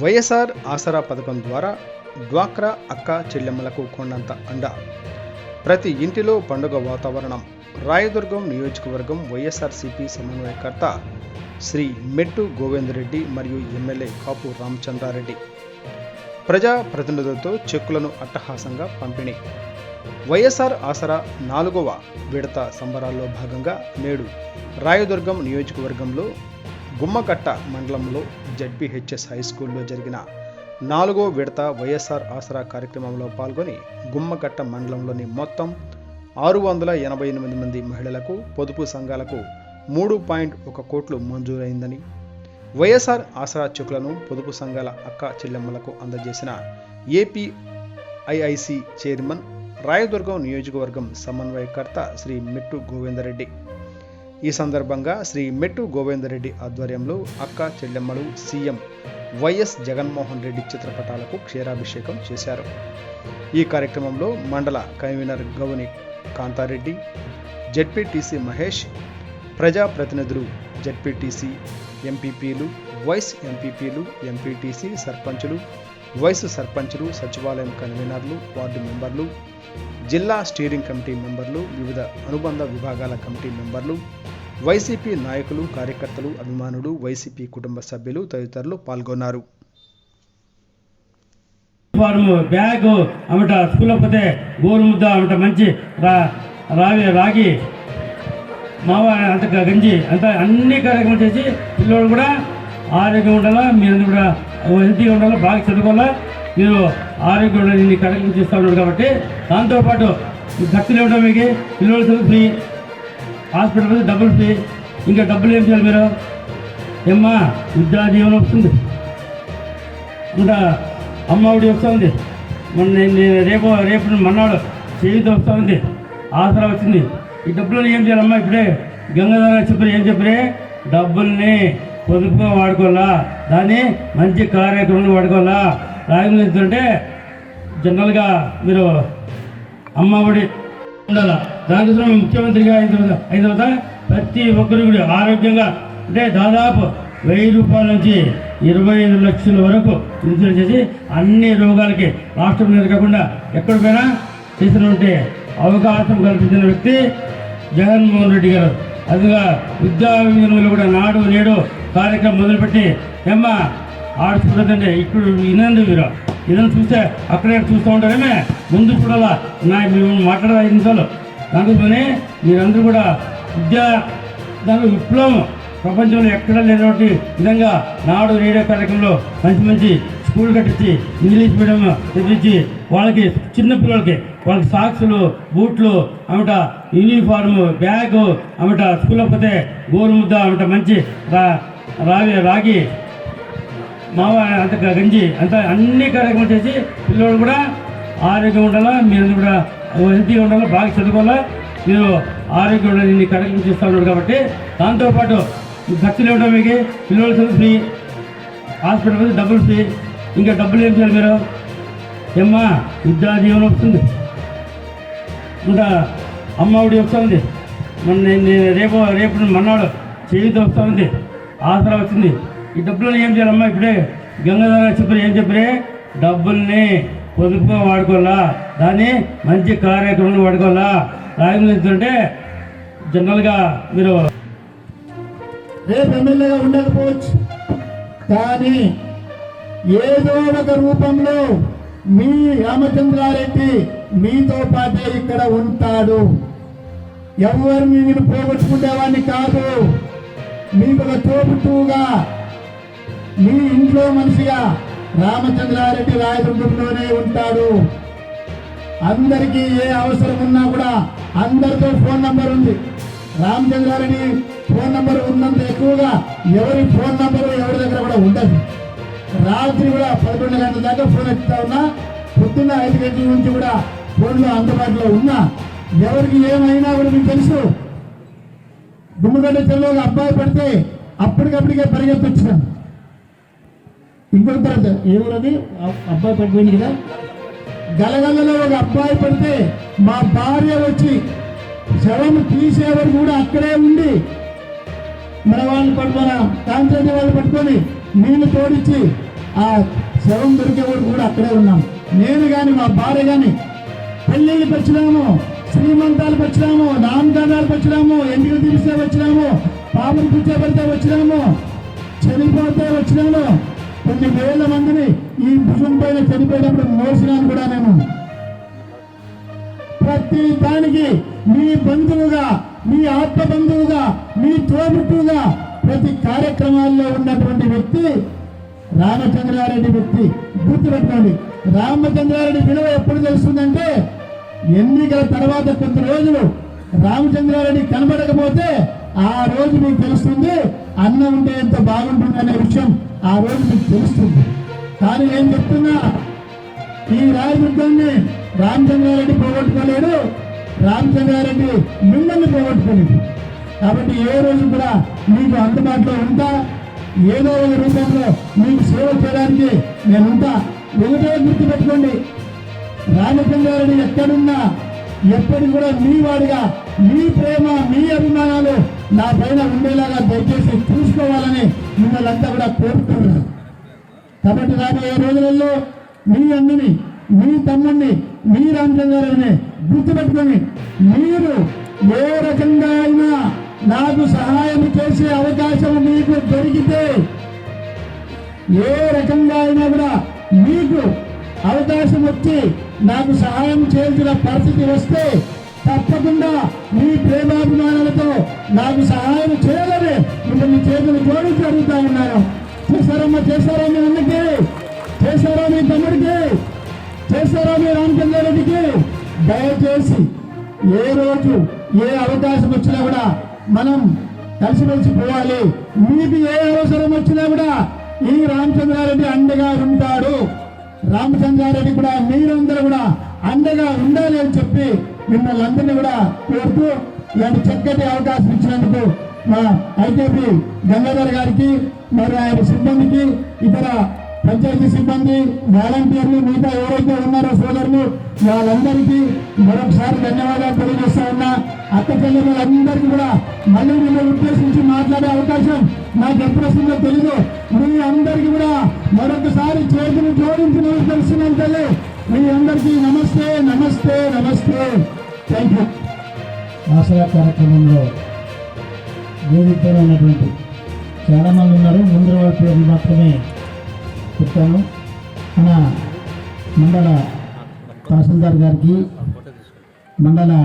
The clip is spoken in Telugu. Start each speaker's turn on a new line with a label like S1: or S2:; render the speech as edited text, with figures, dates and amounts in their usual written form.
S1: వైఎస్ఆర్ ఆసరా పథకం ద్వారా డ్వాక్రా అక్క చెల్లెమ్మలకు కొండంత అండ. ప్రతి ఇంటిలో పండుగ వాతావరణం. రాయదుర్గం నియోజకవర్గం వైఎస్ఆర్సీపీ సమన్వయకర్త శ్రీ మెట్టు గోవిందరెడ్డి మరియు ఎమ్మెల్యే కాపు రామచంద్రారెడ్డి ప్రజా ప్రతినిధులతో చెక్కులను అట్టహాసంగా పంపిణీ. వైఎస్ఆర్ ఆసరా 4వ విడత సంబరాల్లో భాగంగా నేడు రాయదుర్గం నియోజకవర్గంలో గుమ్మకట్ట మండలంలో జడ్పీహెచ్ఎస్ హై స్కూల్లో జరిగిన 4వ విడత వైఎస్ఆర్ ఆసరా కార్యక్రమంలో పాల్గొని గుమ్మకట్ట మండలంలోని మొత్తం 688 మంది మహిళలకు పొదుపు సంఘాలకు 3.1 కోట్లు మంజూరైందని, వైఎస్ఆర్ ఆసరా చెక్కులను పొదుపు సంఘాల అక్క చెల్లెమ్మలకు అందజేసిన ఏపీఐఐసి చైర్మన్ రాయదుర్గం నియోజకవర్గం సమన్వయకర్త శ్రీ మెట్టు గోవిందరెడ్డి. ఈ సందర్భంగా శ్రీ మెట్టు గోవిందరెడ్డి ఆధ్వర్యంలో అక్క చెల్లెమ్మలు సీఎం వైఎస్ జగన్మోహన్ రెడ్డి చిత్రపటాలకు క్షీరాభిషేకం చేశారు. ఈ కార్యక్రమంలో మండల కన్వీనర్ గౌని కాంతారెడ్డి, జడ్పీటీసీ మహేష్, ప్రజాప్రతినిధులు, జడ్పీటీసీ ఎంపీపీలు, వైస్ ఎంపీపీలు, ఎంపీటీసీ సర్పంచులు, వైస్ సర్పంచులు, సచివాలయం కన్వీనర్లు, వార్డు మెంబర్లు, జిల్లా స్టీరింగ్ కమిటీ మెంబర్లు, వివిధ అనుబంధ విభాగాల కమిటీ మెంబర్లు, వైసీపీ నాయకులు, కార్యకర్తలు, అభిమానులు, వైసీపీ కుటుంబ సభ్యులు తదితరులు పాల్గొన్నారు.
S2: బ్యాగ్ అమట స్కూల్లో పోతే గోరు ముద్ద అమట మంచి రాగి మావ అంత గంజి అంత అన్ని కార్యక్రమాలు చేసి పిల్లలు కూడా ఆరోగ్యంగా ఉండాలా, మీరు కూడా హెల్తీగా ఉండాలా, బాగా చదువుకోవాలా, మీరు ఆరోగ్యం ఉండాలి, ఇన్ని కార్యక్రమం చేస్తూ ఉన్నారు. కాబట్టి దాంతోపాటు ఖర్చులు ఇవ్వడం మీకు పిల్లలు ఫ్రీ, హాస్పిటల్ డబ్బులు ఫ్రీ. ఇంకా డబ్బులు ఏం చేయాలి మీరు? ఏమ్మా విద్యా జీవనం వస్తుంది, ఇంకా అమ్మఒడి వస్తూ ఉంది, రేపు మన్నాడు చేయుత వస్తూ ఉంది, ఆసరా వచ్చింది. ఈ డబ్బులను ఏం చేయాలమ్మా? ఇప్పుడే గంగాధర చెప్పారు, ఏం చెప్పారే? డబ్బుల్ని పొదుపుగా వాడుకోవాలా, దాన్ని మంచి కార్యక్రమాలు వాడుకోవాలా. రాయలు అంటే జనరల్గా మీరు అమ్మఒడి ఉండాలా. దానికోసం ముఖ్యమంత్రిగా అయిన తర్వాత ప్రతి ఒక్కరు కూడా ఆరోగ్యంగా అంటే దాదాపు 1000 రూపాయల నుంచి 25 లక్షల వరకు ఇన్సూరెన్స్ చేసి అన్ని రోగాలకి రాష్ట్రం మీద కాకుండా ఎక్కడ పోయినా చేసినటువంటి అవకాశం కల్పించిన వ్యక్తి జగన్మోహన్ రెడ్డి గారు. అదిగా విద్యా విధానంలో కూడా నాడు నేడు కార్యక్రమం మొదలుపెట్టి ఏమ్మా ఆడుతుందంటే ఇక్కడ వినండి, మీరు ఇదని చూస్తే అక్కడే చూస్తూ ఉంటారేమే, ముందు చూడాలా. మేము మాట్లాడే 5 నిమిషాలు దానికోసమని మీరందరూ కూడా విద్యా దానిలో విప్లవం ప్రపంచంలో ఎక్కడ లేనటువంటి విధంగా నాడు రేడియో కార్యక్రమంలో మంచి స్కూల్ కట్టించి ఇంగ్లీష్ మీడియం తెప్పించి వాళ్ళకి చిన్న పిల్లలకి వాళ్ళకి సాక్సులు, బూట్లు అమట యూనిఫార్ము, బ్యాగు అమట స్కూల్లో పోతే గోరు ముద్ద అమట మంచి రాగి మావ అంత గంజి అంత అన్ని కార్యక్రమాలు చేసి పిల్లలు కూడా ఆరోగ్యంగా ఉండాలా, మీరు కూడా హెల్తీగా ఉండాలా, బాగా చదువుకోవాలా, మీరు ఆరోగ్యం ఉండాలి, ఇన్ని కార్యక్రమం చేస్తూ ఉన్నారు. కాబట్టి దాంతోపాటు ఖర్చులు ఇవ్వడం మీకు పిల్లలు ఫ్రీ, హాస్పిటల్ డబ్బులు ఫ్రీ. ఇంకా డబ్బులు ఏం చేయాలి మీరు? ఏమ్మా విద్యా జీవనం వస్తుంది, ఇంకా అమ్మఒడి వస్తూ ఉంది, రేపు మన్నాడు చేయుత వస్తూ ఉంది, ఆసరా వచ్చింది. ఈ డబ్బులను ఏం చేయాలమ్మా? ఇప్పుడే గంగాధర చెప్పారు, ఏం చెప్పారే? డబ్బుల్ని పొదుపుగా వాడుకోవాలా, దాన్ని మంచి కార్యక్రమాలు వాడుకోవాలా. రాయలు అంటే జనరల్గా మీరు
S3: రేపు ఎమ్మెల్యేగా ఉండకపోవచ్చు, కానీ ఏదో ఒక రూపంలో మీ రామచంద్రారెడ్డి మీతో పాటే ఇక్కడ ఉంటాడు. ఎవరిని నేను పోగొట్టుకునేవాడిని కాదు, మీకు ఒక తోబుట్టువుగా మీ ఇంట్లో మనిషిగా రామచంద్రారెడ్డి రాయదుర్గంలోనే ఉంటాడు. అందరికీ ఏ అవసరం ఉన్నా కూడా అందరితో ఫోన్ నంబర్ ఉంది. రామచంద్రారెడ్డి ఫోన్ నంబర్ ఉన్నంత ఎక్కువగా ఎవరి ఫోన్ నంబరు ఎవరి దగ్గర కూడా ఉండదు. రాత్రి కూడా 11 గంటల దాకా ఫోన్ ఎత్తుతా ఉన్నా, పొద్దున్న 5 గంటల నుంచి కూడా ఫోన్లో అందుబాటులో ఉన్నా. ఎవరికి ఏమైనా కూడా మీకు తెలుసు. గుమ్మగడ్డ చెల్లో ఒక అబ్బాయి పడితే అప్పటికప్పటికే పరిగెత్తొచ్చాను. ఇంకొక తర్వాత ఏమన్నది అబ్బాయి పడిపోయింది కదా, గలగలలో ఒక అబ్బాయి పడితే మా భార్య వచ్చి శవం తీసేవారు కూడా అక్కడే ఉండి మన వాళ్ళని పట్టుకొని కాంట్రాక్ట్ వాళ్ళు పట్టుకొని నీళ్లు తోడిచ్చి ఆ శవం దొరికే వరకు కూడా అక్కడే ఉన్నాం. నేను కానీ మా భార్య కానీ పెళ్ళిళ్ళకి వచ్చినాము, శ్రీమంతాలకు వచ్చినాము, నామకరణాలకు వచ్చినాము, ఎండికి తీస్తే వచ్చినాము, పాపను కూర్చోబెడితే వచ్చినాము, చనిపోతే వచ్చినాము. కొన్ని వేల మందిని ఈ భుజం పైన చనిపోయినప్పుడు మోసినాను కూడా నేను. ప్రతి దానికి మీ బంధువుగా, మీ ఆత్మ బంధువుగా, మీ తోబుట్టుగా ప్రతి కార్యక్రమాల్లో ఉన్నటువంటి వ్యక్తి రామచంద్రారెడ్డి వ్యక్తి. గుర్తుపెట్టుకోండి, రామచంద్రారెడ్డి విలువ ఎప్పుడు తెలుస్తుందంటే ఎన్నికల తర్వాత కొంత రోజులు రామచంద్రారెడ్డి కనబడకపోతే ఆ రోజు మీకు తెలుస్తుంది అన్న ఉంటే ఎంత బాగుంటుంది అనే విషయం ఆ రోజు మీకు తెలుస్తుంది. కానీ నేను చెప్తున్నా, ఈ రాజదుర్గాన్ని రామచంద్రారెడ్డి పోగొట్టుకోలేడు, రామచంద్రారెడ్డి మిమ్మల్ని పోగొట్టుకోలేదు. కాబట్టి ఏ రోజు కూడా మీకు అందుబాటులో ఉంటా, ఏదో ఒక రూపంలో మీకు సేవ చేయడానికి నేను ఉంటా. ఒకటే గుర్తుపెట్టుకోండి, రామచంద్రారెడ్డి ఎక్కడున్నా ఎప్పటికి కూడా మీ వాడిగా, మీ ప్రేమ, మీ అభిమానాలు నా పైన ఉండేలాగా దయచేసి చూసుకోవాలని మిమ్మల్ని అంతా కూడా కోరుకుంటున్నాను. కాబట్టి రాబోయే రోజులలో మీ అన్నని, మీ తమ్ముడిని, మీ రామచంద్రారెడ్డిని గుర్తుపెట్టుకొని మీరు ఏ రకంగా అయినా నాకు సహాయం చేసే అవకాశం మీకు దొరికితే, ఏ రకంగా అయినా కూడా మీకు అవకాశం వచ్చి నాకు సహాయం చేయాల్సిన పరిస్థితి వస్తే తప్పకుండా మీ ప్రేమాభిమానాలతో నాకు సహాయం చేయాలని మిమ్మల్ని చేతులు జోడించి అడుగుతా ఉన్నాను. చేశారమ్మా? చేశారా మీ అన్నకి? చేశారా మీ తమ్ముడికి? చేశారా మీ రామచంద్రారెడ్డికి? దయచేసి ఏ రోజు ఏ అవకాశం వచ్చినా కూడా మనం కలిసిమెలిసి పోవాలి. మీకు ఏ అవసరం వచ్చినా కూడా ఈ రామచంద్రారెడ్డి అండగా ఉంటాడు. రామచంద్రారెడ్డి కూడా మీరందరూ కూడా అండగా ఉండాలి అని చెప్పి మిమ్మల్ని అందరినీ కూడా కోరుతూ ఇలాంటి చక్కటి అవకాశం ఇచ్చినందుకు మా ఐకేపీ గంగాధర్ గారికి, మరి ఆయన సిబ్బందికి, ఇతర పంచాయతీ సిబ్బంది, వాలంటీర్లు, మిగతా ఎవరైతే ఉన్నారో సోదరులు, వాళ్ళందరికీ మరొకసారి ధన్యవాదాలు తెలియజేస్తా ఉన్నా. అక్క చెల్లెళ్ళందరికీ కూడా మళ్ళీ మిమ్మల్ని ఉద్దేశించి మాట్లాడే అవకాశం నాకు ఎప్పుడు వస్తుందో తెలీదు. మీ అందరికీ కూడా మరొకసారి చేతులు జోడించి నమస్కరిస్తున్నాను తల్లి. మీ అందరికీ నమస్తే, నమస్తే, నమస్తే. Thank you. ఆశయ కార్యక్రమంలో వేదికతో ఉన్నటువంటి చాలామంది ఉన్నారు. ముందు వాళ్ళ పేర్లు మాత్రమే చెప్తాను. మన మండల తహసీల్దార్ గారికి, మండల